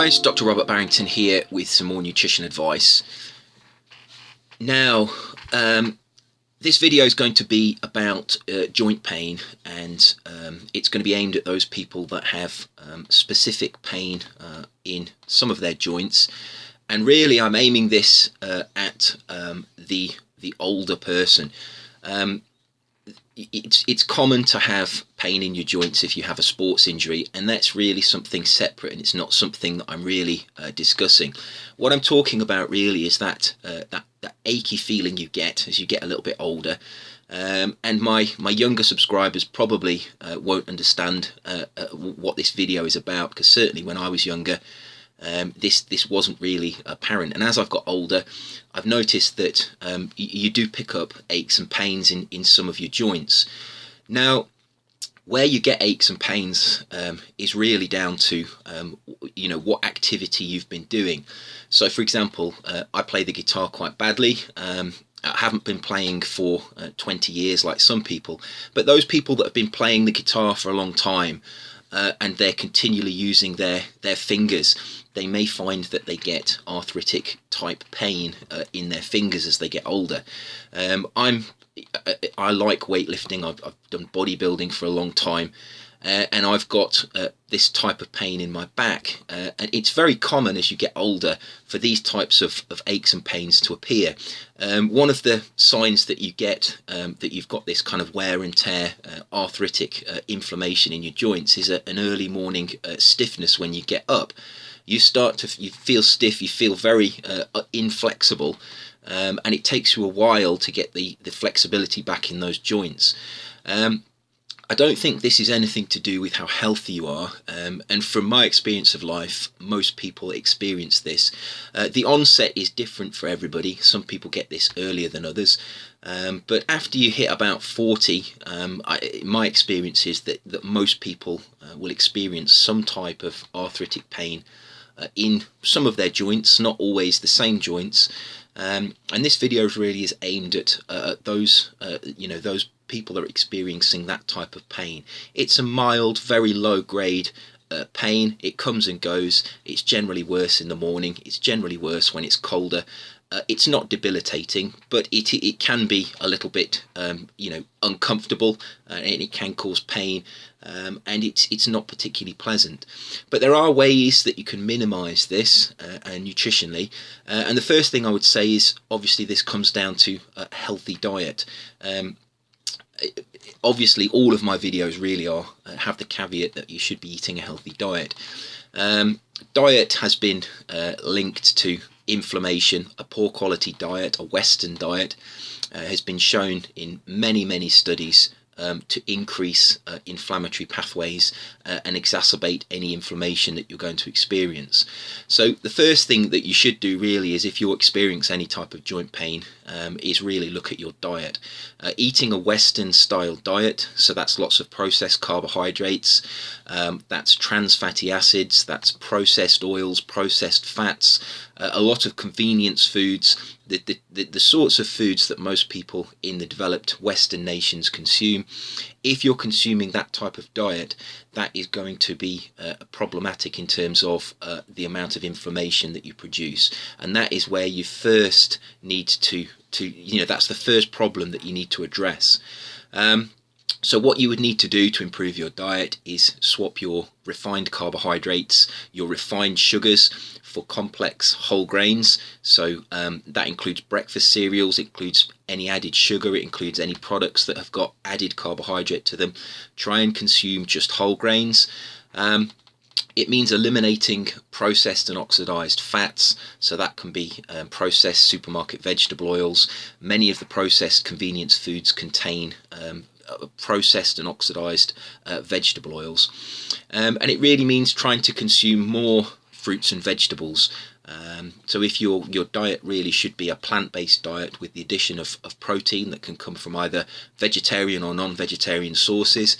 guys, Dr. Robert Barrington here with some more nutrition advice. Now, this video is going to be about joint pain, and it's going to be aimed at those people that have specific pain in some of their joints. And really I'm aiming this at the older person. It's common to have pain in your joints if you have a sports injury, and that's really something separate, and it's not something that I'm really discussing. What I'm talking about really is that achy feeling you get as you get a little bit older. And my younger subscribers probably won't understand what this video is about, because certainly when I was younger, this wasn't really apparent. And as I've got older, I've noticed that you do pick up aches and pains in some of your joints. Now, where you get aches and pains is really down to what activity you've been doing. So for example, I play the guitar quite badly. I haven't been playing for 20 years like some people, but those people that have been playing the guitar for a long time, and they're continually using their fingers, they may find that they get arthritic type pain in their fingers as they get older. I like weightlifting. I've done bodybuilding for a long time, and I've got this type of pain in my back, and it's very common as you get older for these types of aches and pains to appear. One of the signs that you get that you've got this kind of wear and tear, arthritic inflammation in your joints, is an early morning stiffness. When you get up, you feel stiff, you feel very inflexible, and it takes you a while to get the flexibility back in those joints. I don't think this is anything to do with how healthy you are, and from my experience of life, most people experience this. The onset is different for everybody. Some people get this earlier than others, but after you hit about 40, my experience is that most people will experience some type of arthritic pain in some of their joints, not always the same joints. And this video really is aimed at those those people that are experiencing that type of pain. It's a mild, very low grade pain. It comes and goes. It's generally worse in the morning. It's generally worse when it's colder. It's not debilitating, but it can be a little bit uncomfortable, and it can cause pain, and it's not particularly pleasant. But there are ways that you can minimize this nutritionally, and the first thing I would say is, obviously this comes down to a healthy diet. Obviously all of my videos really have the caveat that you should be eating a healthy diet. Diet has been linked to inflammation. A poor quality diet, a Western diet, has been shown in many studies to increase inflammatory pathways and exacerbate any inflammation that you're going to experience. So the first thing that you should do really is, if you're experiencing any type of joint pain, is really look at your diet. Eating a Western style diet, so that's lots of processed carbohydrates, that's trans fatty acids, that's processed oils, processed fats, a lot of convenience foods, the sorts of foods that most people in the developed Western nations consume. If you're consuming that type of diet, that is going to be problematic in terms of the amount of inflammation that you produce, and that is where you first need to that's the first problem that you need to address. So what you would need to do to improve your diet is swap your refined carbohydrates, your refined sugars, for complex whole grains. So that includes breakfast cereals, it includes any added sugar, it includes any products that have got added carbohydrate to them. Try and consume just whole grains. It means eliminating processed and oxidized fats, so that can be processed supermarket vegetable oils. Many of the processed convenience foods contain processed and oxidized vegetable oils, and it really means trying to consume more fruits and vegetables. So if your diet really should be a plant-based diet with the addition of protein that can come from either vegetarian or non-vegetarian sources,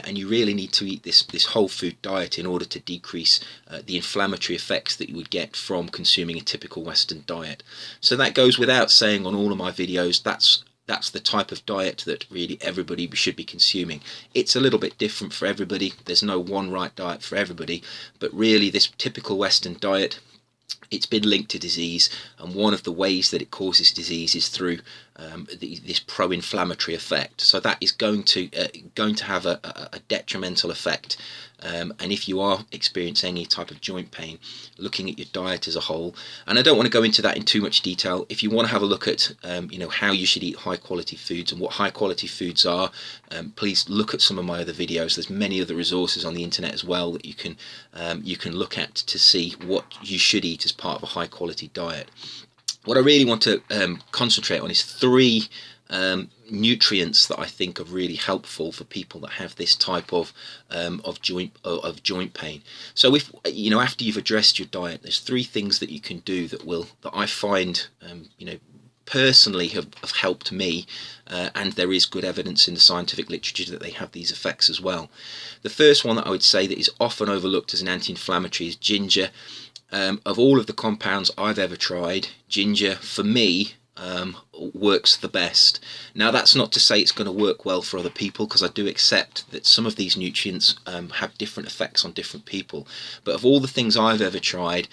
and you really need to eat this whole food diet in order to decrease the inflammatory effects that you would get from consuming a typical Western diet. So that goes without saying on all of my videos. That's that's the type of diet that really everybody should be consuming. It's a little bit different for everybody. There's no one right diet for everybody, but really this typical Western diet, it's been linked to disease, and one of the ways that it causes disease is through this pro-inflammatory effect. So that is going to have a detrimental effect. And if you are experiencing any type of joint pain, looking at your diet as a whole, and I don't want to go into that in too much detail. If you want to have a look at how you should eat high quality foods and what high quality foods are, please look at some of my other videos. There's many other resources on the internet as well that you can look at to see what you should eat as part of a high quality diet. What I really want to concentrate on is 3 nutrients that I think are really helpful for people that have this type of joint pain. So if after you've addressed your diet, there's 3 things that you can do that I find personally have helped me, and there is good evidence in the scientific literature that they have these effects as well. The first one that I would say that is often overlooked as an anti-inflammatory is ginger. Of all of the compounds I've ever tried, ginger for me works the best. Now that's not to say it's going to work well for other people, because I do accept that some of these nutrients have different effects on different people, but of all the things I've ever tried,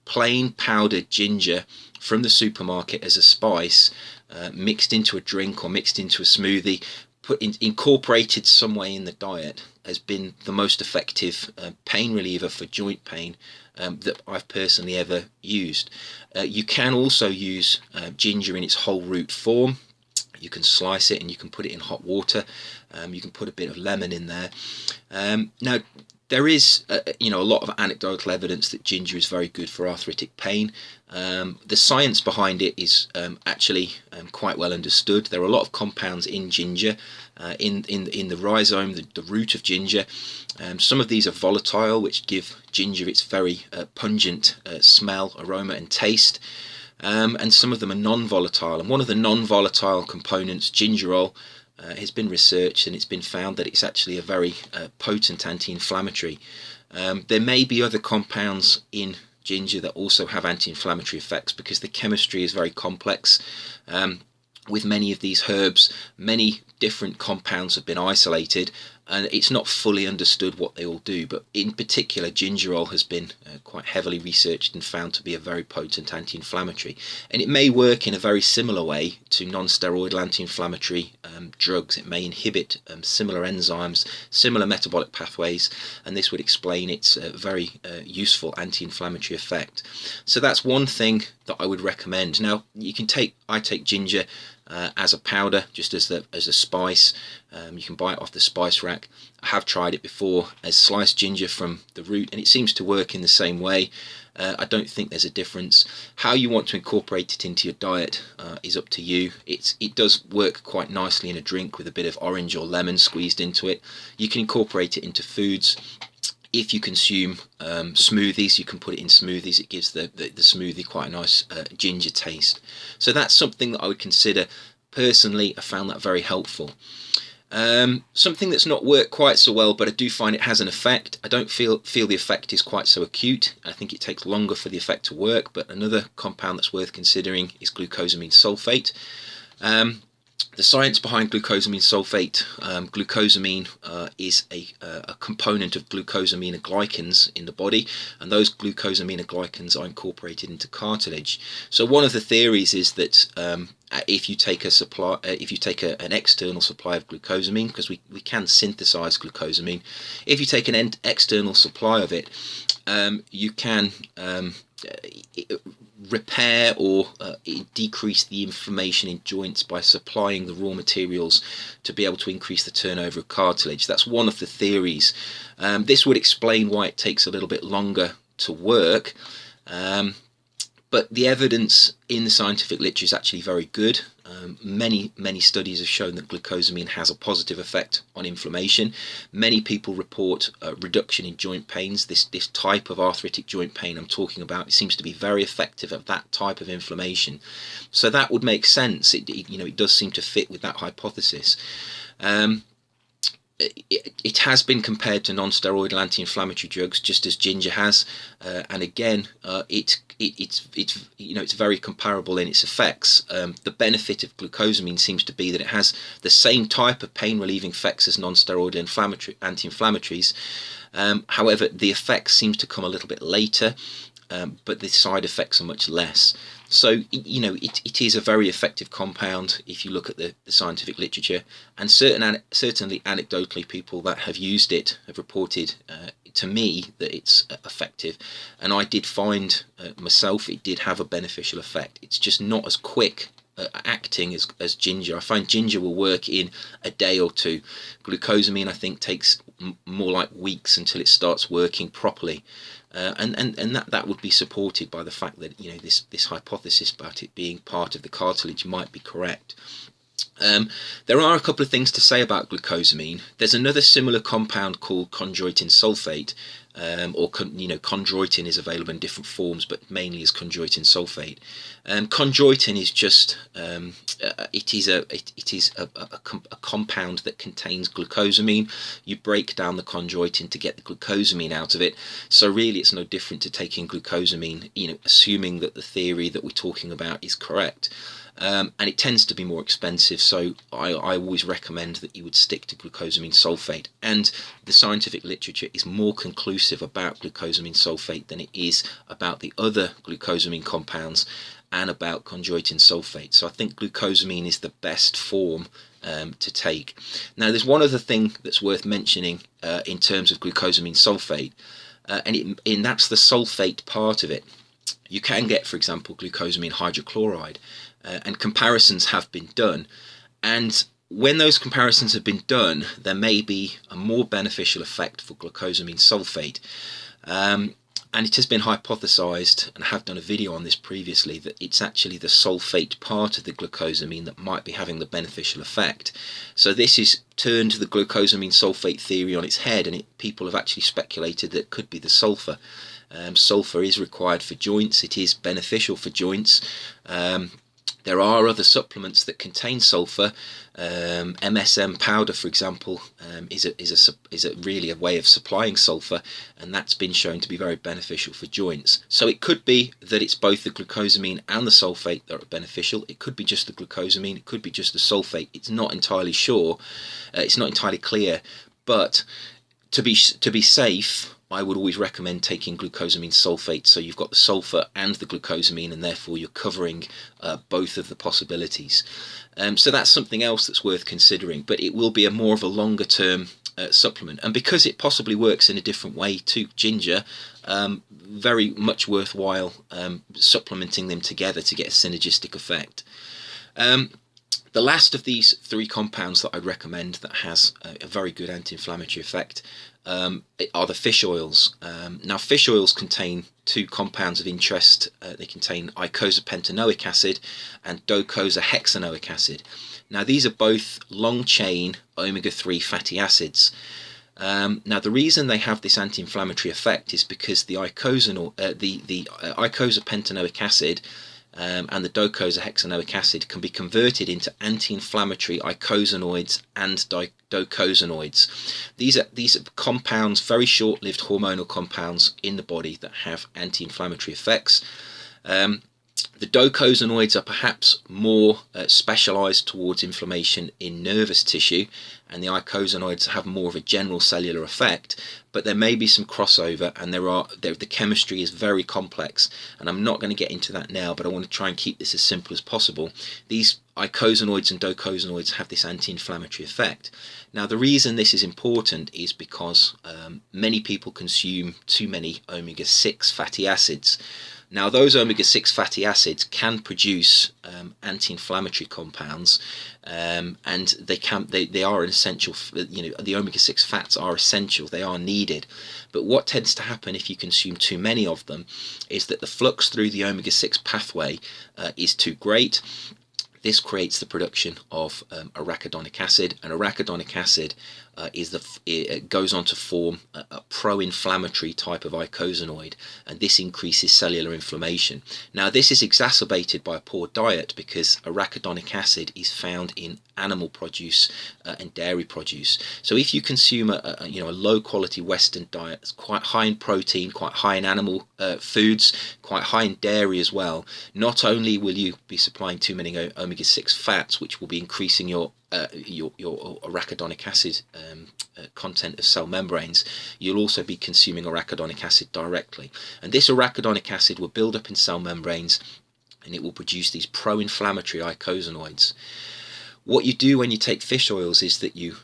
plain powdered ginger from the supermarket as a spice, mixed into a drink or mixed into a smoothie, incorporated some way in the diet, has been the most effective pain reliever for joint pain that I've personally ever used. You can also use ginger in its whole root form. You can slice it and you can put it in hot water. You can put a bit of lemon in there. Now there is a lot of anecdotal evidence that ginger is very good for arthritic pain. The science behind it is actually quite well understood. There are a lot of compounds in ginger, in the rhizome, the root of ginger. Some of these are volatile, which give ginger its very pungent smell, aroma and taste. And some of them are non-volatile. And one of the non-volatile components, gingerol, has been researched, and it's been found that it's actually a very potent anti-inflammatory. There may be other compounds in ginger that also have anti-inflammatory effects, because the chemistry is very complex. With many of these herbs, many different compounds have been isolated, and it's not fully understood what they all do, but in particular gingerol has been quite heavily researched and found to be a very potent anti-inflammatory, and it may work in a very similar way to non-steroidal anti-inflammatory drugs. It may inhibit similar enzymes, similar metabolic pathways, and this would explain its very useful anti-inflammatory effect. So that's one thing that I would recommend. Now I take ginger as a powder, just as a spice. You can buy it off the spice rack. I have tried it before as sliced ginger from the root, and it seems to work in the same way. I don't think there's a difference. How you want to incorporate it into your diet is up to you. It does work quite nicely in a drink with a bit of orange or lemon squeezed into it. You can incorporate it into foods. If you consume smoothies, you can put it in smoothies. It gives the smoothie quite a nice ginger taste. So that's something that I would consider. Personally, I found that very helpful. Something that's not worked quite so well, but I do find it has an effect. I don't feel the effect is quite so acute. I think it takes longer for the effect to work, but another compound that's worth considering is glucosamine sulfate. The science behind glucosamine sulfate, glucosamine is a component of glucosaminoglycans in the body, and those glucosaminoglycans are incorporated into cartilage. So one of the theories is that if you take an external supply of glucosamine, because we can synthesize glucosamine, if you take an external supply of it, you can repair or decrease the inflammation in joints by supplying the raw materials to be able to increase the turnover of cartilage. That's one of the theories. This would explain why it takes a little bit longer to work, but the evidence in the scientific literature is actually very good. Many studies have shown that glucosamine has a positive effect on inflammation. Many people report a reduction in joint pains. This type of arthritic joint pain I'm talking about, it seems to be very effective at that type of inflammation. So that would make sense. It does seem to fit with that hypothesis. it has been compared to non-steroidal anti-inflammatory drugs, just as ginger has, and again, it's it's very comparable in its effects. The benefit of glucosamine seems to be that it has the same type of pain-relieving effects as non-steroidal anti-inflammatories. However, the effects seems to come a little bit later, but the side effects are much less. So, it is a very effective compound if you look at the scientific literature, and certainly anecdotally, people that have used it have reported to me that it's effective, and I did find myself it did have a beneficial effect. It's just not as quick acting as ginger. I find ginger will work in a day or two. Glucosamine, I think, takes more like weeks until it starts working properly. And that would be supported by the fact that this hypothesis about it being part of the cartilage might be correct. There are a couple of things to say about glucosamine. There's another similar compound called chondroitin sulfate, chondroitin is available in different forms, but mainly as chondroitin sulfate. Chondroitin is just it is a compound that contains glucosamine. You break down the chondroitin to get the glucosamine out of it. So really, it's no different to taking glucosamine. Assuming that the theory that we're talking about is correct. And it tends to be more expensive, so I always recommend that you would stick to glucosamine sulfate, and the scientific literature is more conclusive about glucosamine sulfate than it is about the other glucosamine compounds and about chondroitin sulfate. So I think glucosamine is the best form to take. Now, there's one other thing that's worth mentioning in terms of glucosamine sulfate, and that's the sulfate part of it. You can get, for example, glucosamine hydrochloride, and comparisons have been done. And when those comparisons have been done, there may be a more beneficial effect for glucosamine sulfate. And it has been hypothesized, and I have done a video on this previously, that it's actually the sulfate part of the glucosamine that might be having the beneficial effect. So this is turned the glucosamine sulfate theory on its head, and people have actually speculated that it could be the sulfur. Sulfur is required for joints. It is beneficial for joints. There are other supplements that contain sulfur. MSM powder, for example, is really a way of supplying sulfur, and that's been shown to be very beneficial for joints. So it could be that it's both the glucosamine and the sulfate that are beneficial. It could be just the glucosamine. It could be just the sulfate. It's not entirely sure. It's not entirely clear. But to be safe, I would always recommend taking glucosamine sulfate, so you've got the sulfur and the glucosamine, and therefore you're covering both of the possibilities. So that's something else that's worth considering, but it will be more of a longer term supplement, and because it possibly works in a different way to ginger, very much worthwhile supplementing them together to get a synergistic effect. The last of these three compounds that I'd recommend that has a very good anti-inflammatory effect are the fish oils. Now, fish oils contain two compounds of interest. They contain icosapentaenoic acid and docosahexaenoic acid. Now, these are both long-chain omega-3 fatty acids. Now, the reason they have this anti-inflammatory effect is because the icosapentaenoic acid and the docosahexaenoic acid can be converted into anti-inflammatory icosanoids and docosanoids. These are compounds, very short-lived hormonal compounds in the body that have anti-inflammatory effects. The docosanoids are perhaps more specialized towards inflammation in nervous tissue, and the icosanoids have more of a general cellular effect, but there may be some crossover, and the chemistry is very complex, and I'm not going to get into that now, but I want to try and keep this as simple as possible. These icosanoids and docosanoids have this anti-inflammatory effect. Now, the reason this is important is because many people consume too many omega-6 fatty acids. Now, those omega-6 fatty acids can produce anti-inflammatory compounds, and they are an essential. The omega-6 fats are essential; they are needed. But what tends to happen if you consume too many of them is that the flux through the omega-6 pathway is too great. This creates the production of arachidonic acid, and arachidonic acid it goes on to form a pro-inflammatory type of icosanoid, and this increases cellular inflammation. Now this is exacerbated by a poor diet, because arachidonic acid is found in animal produce and dairy produce. So if you consume a low quality Western diet that's quite high in protein, quite high in animal foods, quite high in dairy as well, not only will you be supplying too many omega-6 fats, which will be increasing your arachidonic acid content of cell membranes, you'll also be consuming arachidonic acid directly, and this arachidonic acid will build up in cell membranes and it will produce these pro-inflammatory icosanoids. What you do when you take fish oils is that you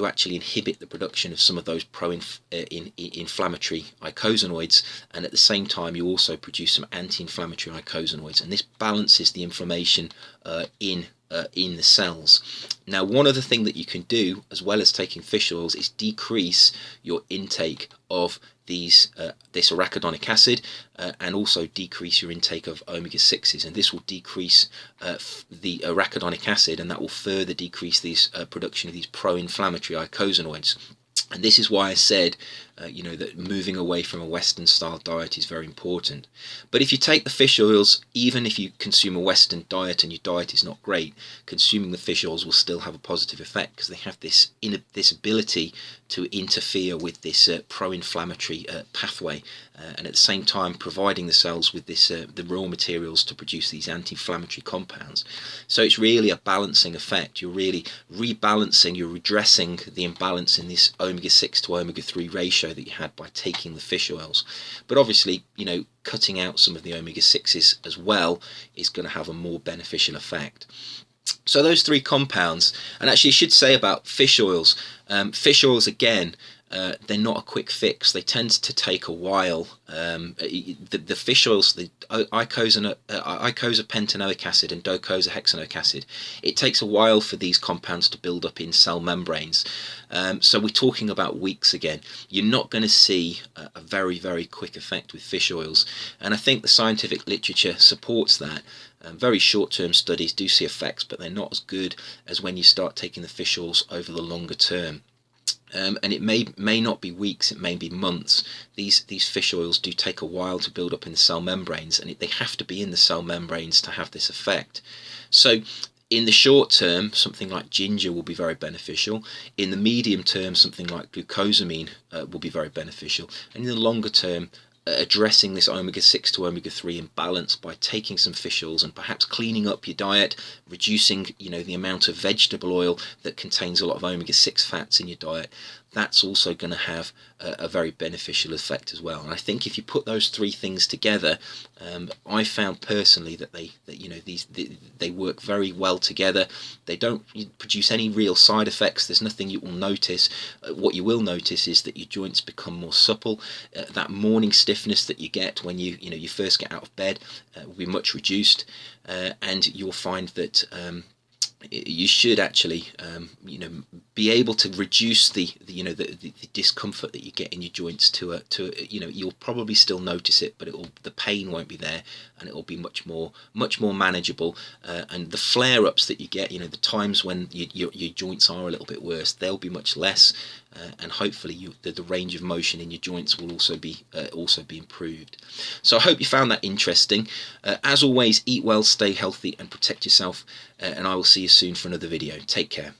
actually inhibit the production of some of those pro-inflammatory icosanoids, and at the same time you also produce some anti-inflammatory icosanoids, and this balances the inflammation in the cells. Now, one other thing that you can do, as well as taking fish oils, is decrease your intake of this arachidonic acid, and also decrease your intake of omega-6s, and this will decrease the arachidonic acid, and that will further decrease these production of these pro-inflammatory icosanoids. And this is why I said, that moving away from a Western style diet is very important. But if you take the fish oils, even if you consume a Western diet and your diet is not great, consuming the fish oils will still have a positive effect, because they have this ability to interfere with this pro-inflammatory pathway, and at the same time providing the cells with the raw materials to produce these anti-inflammatory compounds. So it's really a balancing effect. You're really rebalancing, you're redressing the imbalance in this omega-6 to omega-3 ratio that you had by taking the fish oils. But obviously, cutting out some of the omega-6s as well is going to have a more beneficial effect. So those three compounds, and actually I should say about fish oils again, they're not a quick fix. They tend to take a while. The fish oils, the icosapentaenoic acid and docosahexaenoic acid, it takes a while for these compounds to build up in cell membranes. So we're talking about weeks again. You're not going to see a very, very quick effect with fish oils, and I think the scientific literature supports that. Very short-term studies do see effects, but they're not as good as when you start taking the fish oils over the longer term. And it may not be weeks, it may be months. These fish oils do take a while to build up in the cell membranes, and they have to be in the cell membranes to have this effect. So in the short term, something like ginger will be very beneficial. In the medium term, something like glucosamine will be very beneficial. And in the longer term, addressing this omega-6 to omega-3 imbalance by taking some fish oils and perhaps cleaning up your diet, reducing the amount of vegetable oil that contains a lot of omega-6 fats in your diet, that's also going to have a very beneficial effect as well. And I think if you put those three things together, I found personally that they work very well together. They don't produce any real side effects. There's nothing you will notice. What you will notice is that your joints become more supple. That morning stiffness that you get when you first get out of bed will be much reduced, and you'll find that you should actually be able to reduce the discomfort that you get in your joints to you'll probably still notice it, but the pain won't be there, and it will be much more manageable, and the flare-ups that you get, the times when your joints are a little bit worse, they'll be much less, and hopefully the range of motion in your joints will also be improved. So I hope you found that interesting. As always, eat well, stay healthy, and protect yourself, and I will see you soon for another video. Take care.